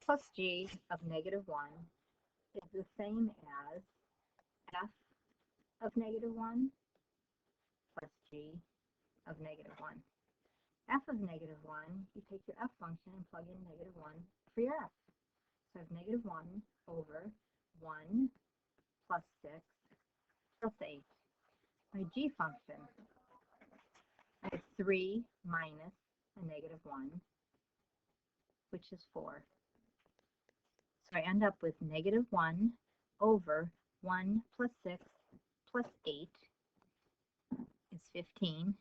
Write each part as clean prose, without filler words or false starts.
plus g of negative 1 is the same as f of negative 1 plus g of negative 1. F of negative 1, you take your f function and plug in negative 1 for your f. So I have negative 1 over 1 plus 6 plus 8. My g function, I have 3 minus a negative 1, which is 4. So I end up with negative 1 over 1 plus 6 plus 8 is 15.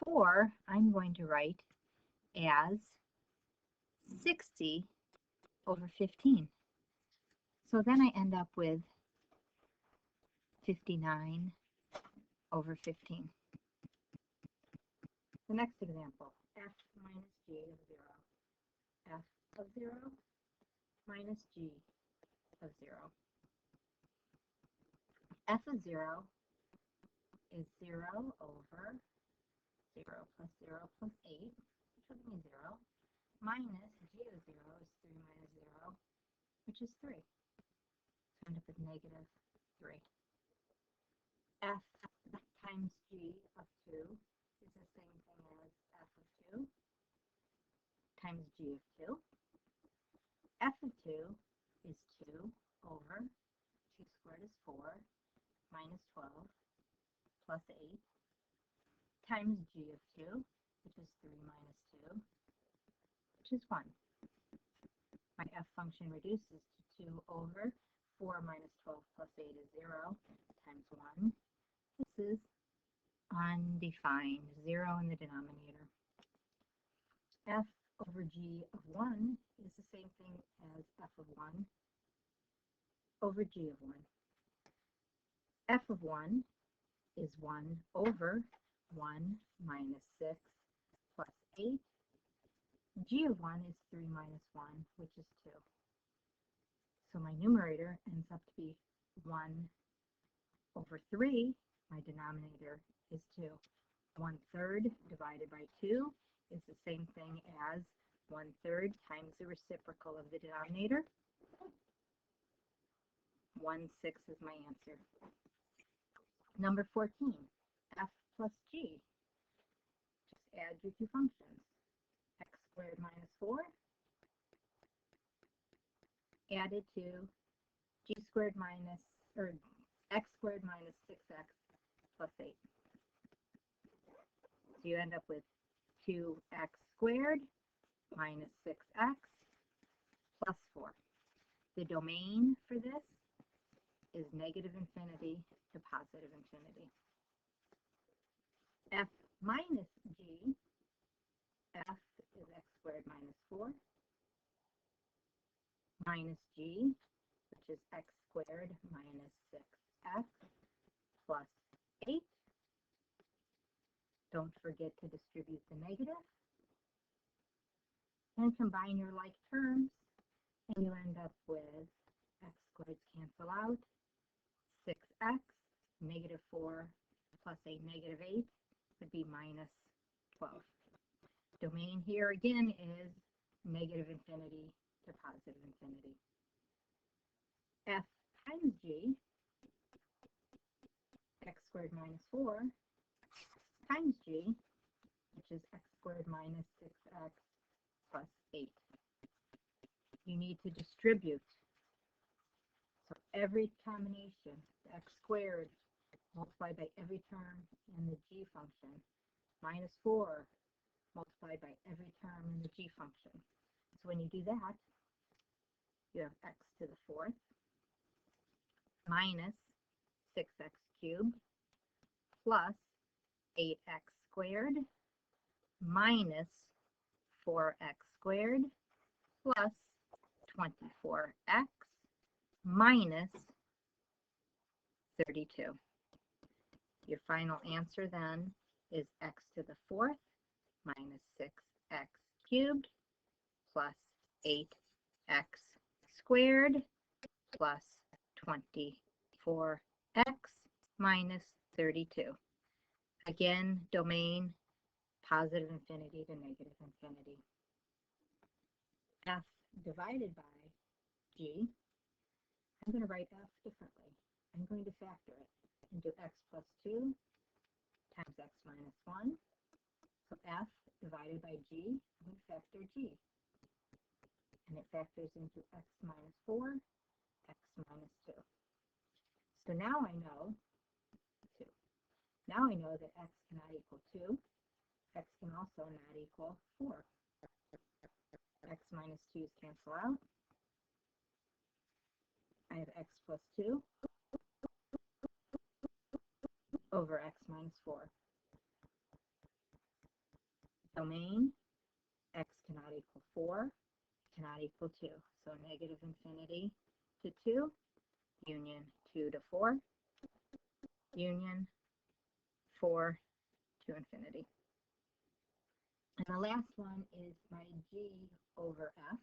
4 I'm going to write as 60 over 15. So then I end up with 59 over 15. The next example, f minus g of 0. F of 0 minus g of 0. F of 0 is 0 over 0 plus 0 plus 8, which will give me 0, minus g of 0 is 3 minus 0, which is 3. So I end up with negative 3. F times g of 2 is the same thing as f of 2 times g of 2. F of 2 is 2 over 2 squared is 4 minus 12 plus 8 times g of 2, which is 3 minus 2, which is 1. My f function reduces to 2 over 4 minus 12 plus 8 is 0 times 1. This is undefined, 0 in the denominator. F over g of 1 is the same thing as f of 1 over g of 1. F of 1 is 1 over 1 minus 6 plus 8. G of 1 is 3 minus 1, which is 2. So my numerator ends up to be 1 over 3. My denominator is 2. 1/3 divided by 2 is the same thing as 1/3 times the reciprocal of the denominator. 1/6 is my answer. Number 14, f plus g. Just add your two functions. X squared minus 4 added to g squared minus, or x squared minus 6x plus 8. So you end up with 2x squared minus 6x plus 4. The domain for this is negative infinity to positive infinity. F minus g, f is x squared minus 4, minus g, which is x squared minus 6x plus 8. Don't forget to distribute the negative. And combine your like terms, and you end up with x squareds cancel out, 6x, negative 4 plus a negative 8 would be minus 12. Domain here again is negative infinity to positive infinity. F times g, x squared minus 4, times g, which is x squared minus 6x plus 8. You need to distribute. So every combination, the x squared multiplied by every term in the g function, minus 4 multiplied by every term in the g function. So when you do that, you have x to the 4th minus 6x cubed plus 8x squared minus 4x squared plus 24x minus 32. Your final answer then is x to the 4th minus 6x cubed plus 8x squared plus 24x minus 32. Again, domain positive infinity to negative infinity. F divided by g, I'm going to write f differently. I'm going to factor it into x plus 2 times x minus 1. So f divided by g, I'm going to factor g. And it factors into x minus 4, x minus 2. So now I know 2. Now I know that x cannot equal 2. X can also not equal 4. X minus 2's cancel out. I have x plus 2 over x minus 4. Domain, x cannot equal 4, cannot equal 2. So negative infinity to 2, union 2 to 4, union 4 to infinity. And the last one is my g over f.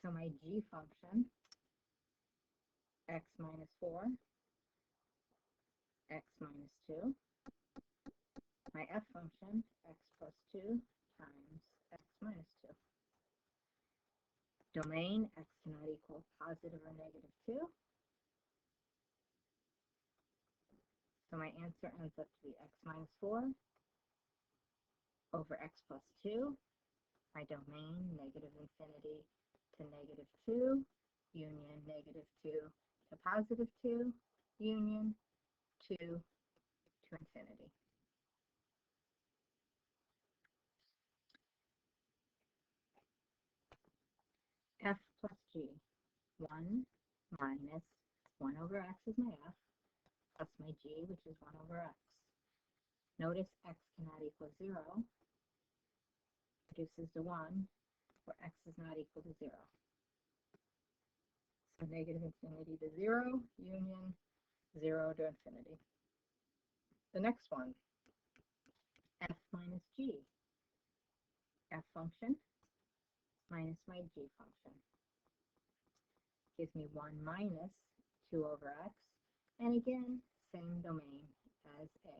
So my g function, x minus 4, x minus 2. My f function, x plus 2 times x minus 2. Domain, x cannot equal positive or negative 2. So my answer ends up to be x minus 4 over x plus 2. My domain, negative infinity to negative 2, union negative 2 to positive 2, union 2 to infinity. F plus g, 1 minus 1 over x is my f, plus my g, which is 1 over x. Notice x cannot equal 0, reduces to 1, where x is not equal to 0. So negative infinity to 0, union 0 to infinity. The next one, f minus g. F function minus my g function gives me 1 minus 2 over x, and again, same domain as a.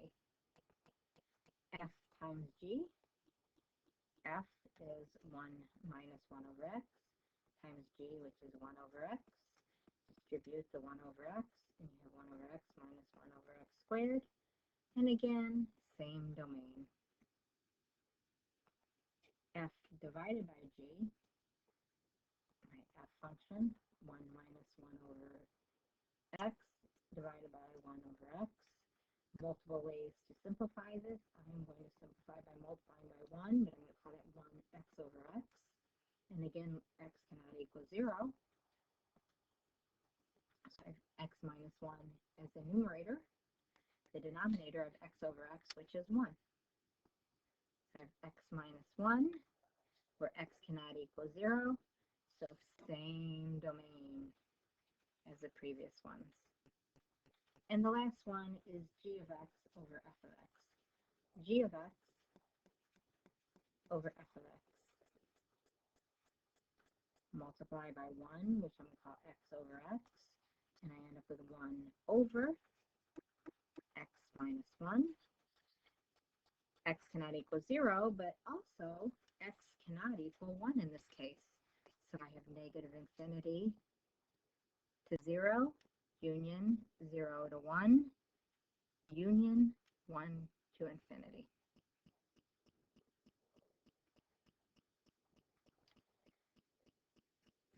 F times g, f is 1 minus 1 over x times g, which is 1 over x. Distribute the 1 over x, and you have 1 over x minus 1 over x squared. And again, same domain. F divided by g, my f function, 1 minus 1 over x divided by 1 over x. Multiple ways to simplify this. I'm going to simplify by multiplying by 1, but I'm going to call that 1x over x. And again, x cannot equal 0. So I have x minus 1 as the numerator. The denominator of x over x, which is 1. So I have x minus 1, where x cannot equal 0. So same domain as the previous ones. And the last one is g of x over f of x. G of x over f of x. Multiply by 1, which I'm going to call x over x. And I end up with 1 over x minus 1. X cannot equal 0, but also x cannot equal 1 in this case. So I have negative infinity to 0, union 0 to 1, union 1 to infinity.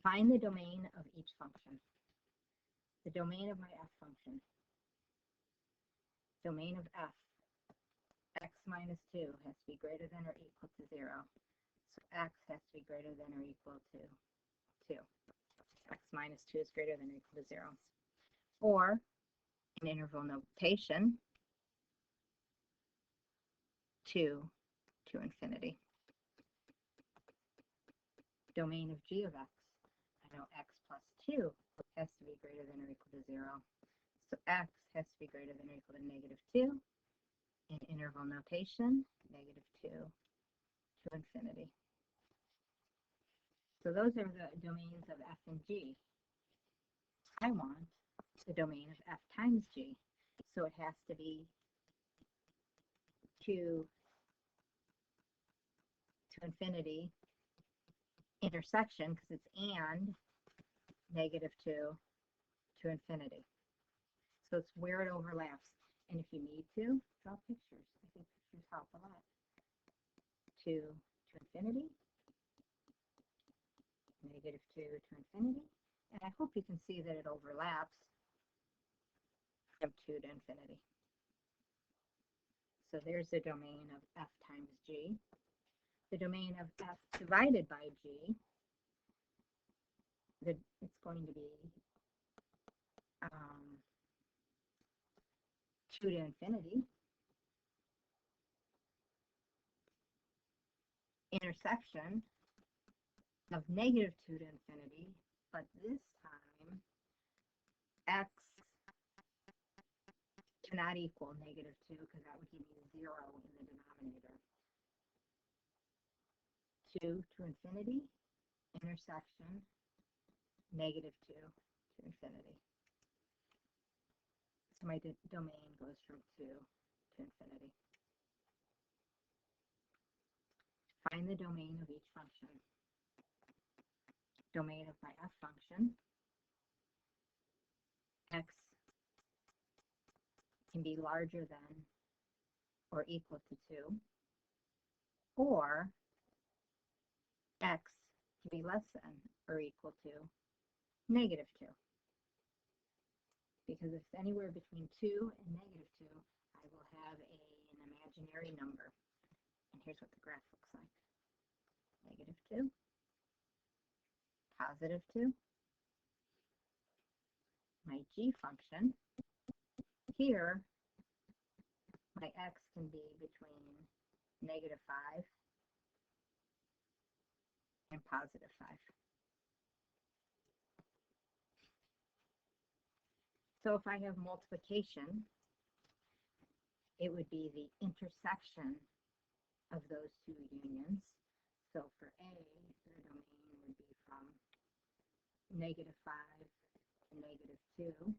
Find the domain of each function. The domain of my f function. Domain of f. X minus 2 has to be greater than or equal to 0. So x has to be greater than or equal to 2. X minus 2 is greater than or equal to 0. Or, in interval notation, 2 to infinity. Domain of g of x. I know x plus 2 has to be greater than or equal to 0. So x has to be greater than or equal to negative 2. In interval notation, negative 2 to infinity. So those are the domains of f and g. I want the domain of f times g. So it has to be 2 to infinity intersection, because it's and negative 2 to infinity. So it's where it overlaps. And if you need to, draw pictures. I think pictures help a lot. 2 to infinity, negative 2 to infinity. And I hope you can see that it overlaps from 2 to infinity. So there's the domain of f times g. The domain of f divided by g, it's going to be 2 to infinity, intersection of negative 2 to infinity, but this time x cannot equal negative 2 because that would give me 0 in the denominator. 2 to infinity, intersection, negative 2 to infinity. So my domain goes from 2 to infinity. Find the domain of each function. Domain of my f function, x can be larger than or equal to 2, or x can be less than or equal to negative 2. Because if it's anywhere between 2 and negative 2, I will have an imaginary number. And here's what the graph looks like. Negative 2, positive 2. My g function, here, my x can be between negative 5 and positive 5. So if I have multiplication, it would be the intersection of those two unions. So for A, the domain would be from negative 5 to negative 2,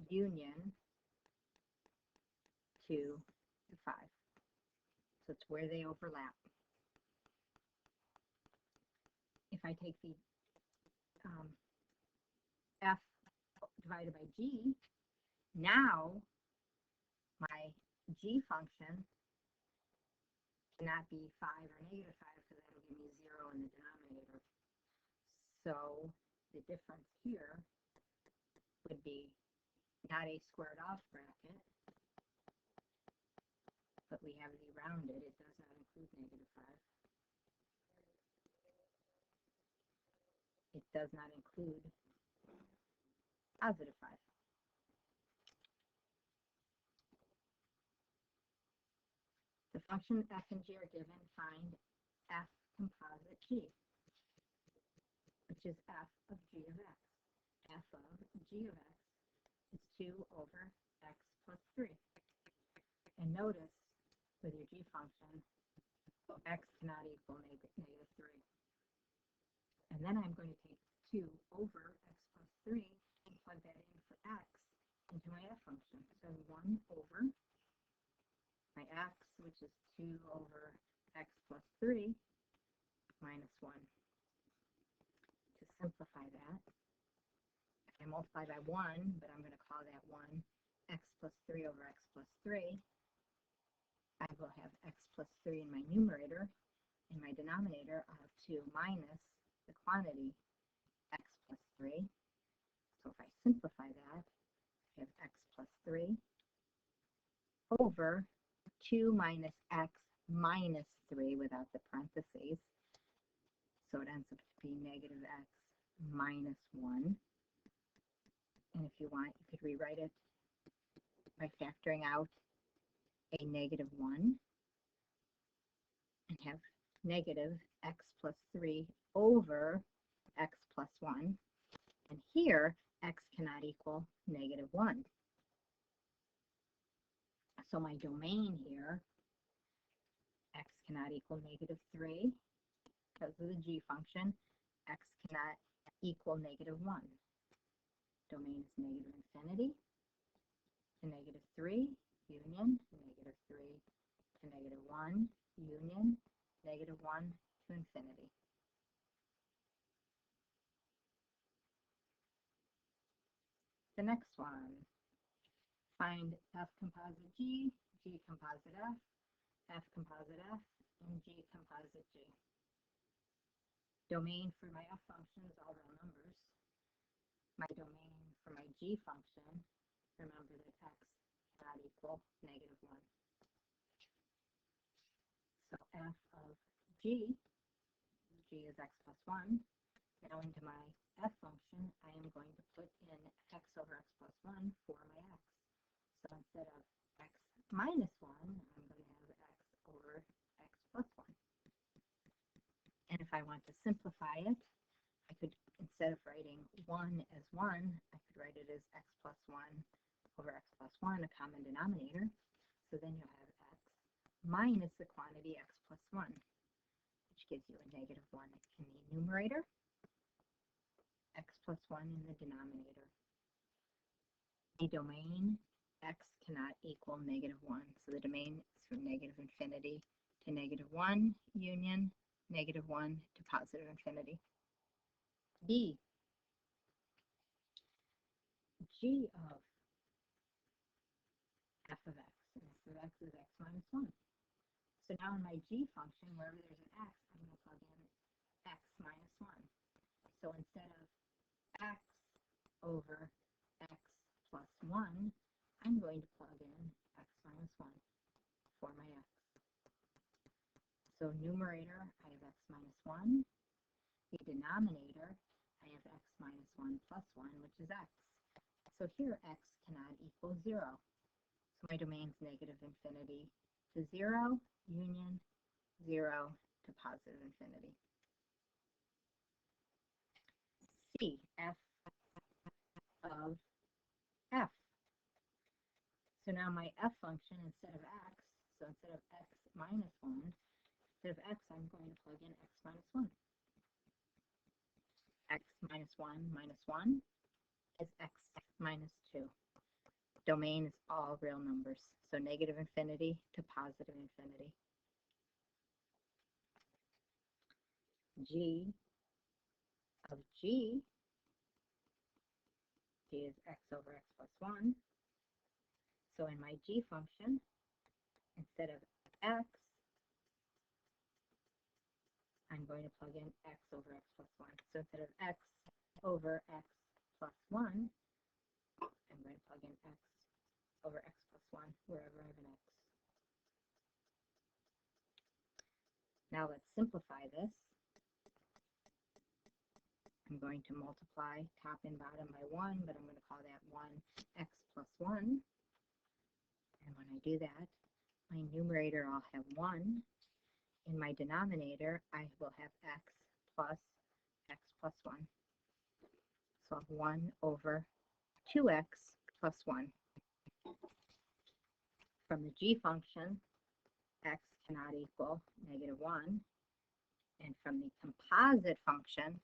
union 2 to 5. So it's where they overlap. If I take the f divided by g, now my g function cannot be 5 or negative 5 because that will give me 0 in the denominator. So the difference here would be not a squared off bracket, but we have the rounded. It does not include negative 5. It does not include positive 5. The function f and g are given. Find f composite g, which is f of g of x. F of g of x is 2 over x plus 3. And notice with your g function, x cannot equal negative 3. And then I'm going to take 2 over x plus 3 and plug that in for x into my f function. So 1 over my x, which is 2 over x plus 3 minus 1. To simplify that, if I multiply by 1, but I'm going to call that 1 x plus 3 over x plus 3, I will have x plus 3 in my numerator. In my denominator, I'll have 2 minus the quantity x plus 3. So if I simplify that, I have x plus 3 over 2 minus x minus 3 without the parentheses. So it ends up to be negative x minus 1. And if you want, you could rewrite it by factoring out a negative 1 and have negative x plus 3 over x plus 1. And here, x cannot equal negative 1. So my domain here, x cannot equal negative 3 because of the g function. X cannot equal negative 1. Domain is negative infinity to negative 3, union, negative 3 to negative 1, union, negative 1 to infinity. The next one, find F composite G, G composite F composite F, and G composite G. Domain for my F function is all real numbers. My domain for my G function, remember that X cannot equal negative 1. So F of G is X plus 1. Now into my F function, I am going to put in X over X plus 1 for my X. So instead of X minus 1, I'm going to have X over X plus 1. And if I want to simplify it, I could, instead of writing 1 as 1, I could write it as X plus 1 over X plus 1, a common denominator. So then you'll have X minus the quantity X plus 1, which gives you a negative 1 in the numerator, X plus 1 in the denominator. The domain, X cannot equal negative 1. So the domain is from negative infinity to negative 1 union negative 1 to positive infinity. B, G of f of x. And f of x is x minus 1. So now in my G function, wherever there's an x, I'm going to plug in x minus 1. So instead of x over x plus 1, I'm going to plug in x minus 1 for my x. So numerator, I have x minus 1. The denominator, I have x minus 1 plus 1, which is x. So here x cannot equal 0. So my domain's negative infinity to 0, union 0 to positive infinity. C, f of f. So now my f function, instead of x, so instead of x minus 1, instead of x, I'm going to plug in x minus 1. X minus 1 is x minus 2. Domain is all real numbers, so negative infinity to positive infinity. G of G is x over x plus 1. So in my G function, instead of x, I'm going to plug in x over x plus 1. So instead of x over x plus 1, I'm going to plug in x over x plus 1 wherever I have an x. Now let's simplify this. I'm going to multiply top and bottom by 1, but I'm going to call that 1x plus 1. And when I do that, my numerator I'll have 1. In my denominator, I will have x plus 1. So I have 1 over 2x plus 1. From the G function, x cannot equal negative 1. And from the composite function,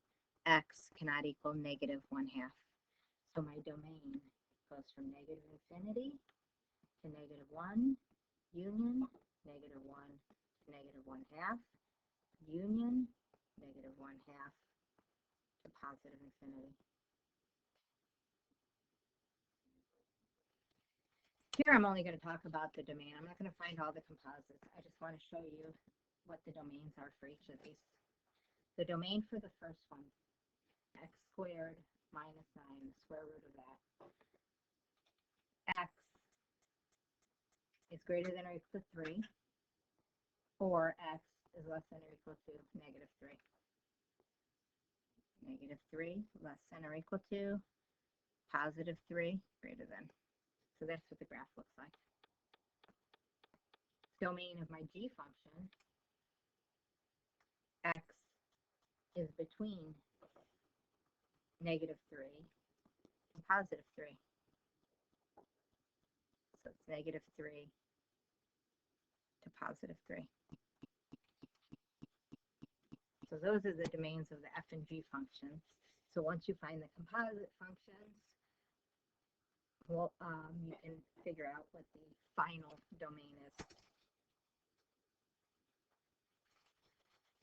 x cannot equal negative 1/2. So my domain goes from negative infinity to negative 1, union, negative 1 to negative 1/2, union, negative 1/2 to positive infinity. Here I'm only going to talk about the domain. I'm not going to find all the composites. I just want to show you what the domains are for each of these. The domain for the first one, x squared minus 9, the square root of that. X is greater than or equal to 3, or x is less than or equal to negative 3. Negative 3 less than or equal to positive 3 greater than. So that's what the graph looks like. Domain of my G function, x is between negative 3 and positive 3. So it's negative 3 to positive 3. So those are the domains of the f and g functions. So once you find the composite functions, well, you can figure out what the final domain is.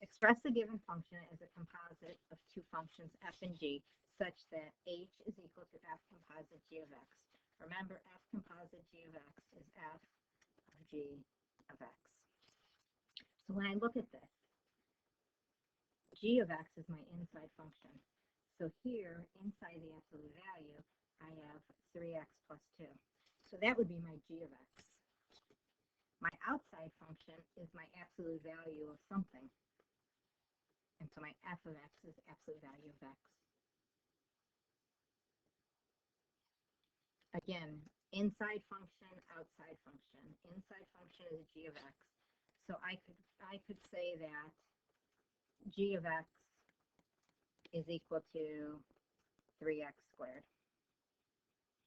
Express the given function as a composite of two functions f and g such that h is equal to f composite g of x. Remember, f composite g of x is f of g of x. So when I look at this, g of x is my inside function. So here, inside the absolute value, I have 3x plus 2. So that would be my g of x. My outside function is my absolute value of something. And so my f of x is absolute value of x. Again, inside function, outside function. Inside function is g of x. So I could say that g of x is equal to 3x squared.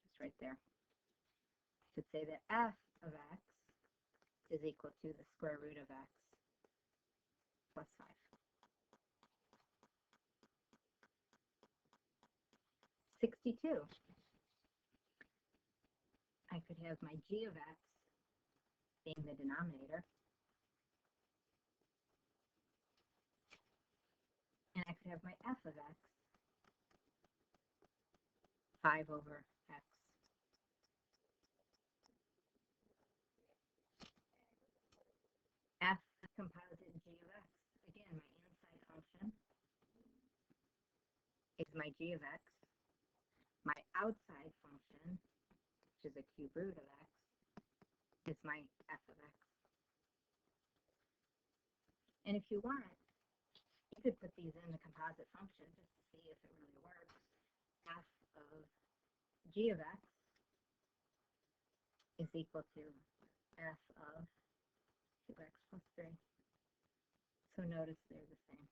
Just right there. I could say that f of x is equal to the square root of x plus 5. $62. I could have my g of x being the denominator, and I could have my f of x 5 over x. F composite g of x. Again, my inside function is my g of x. My outside function, which is a cube root of x, is my f of x. And if you want, you could put these in the composite function just to see if it really works. F of g of x is equal to f of 2x plus 3. So notice they're the same.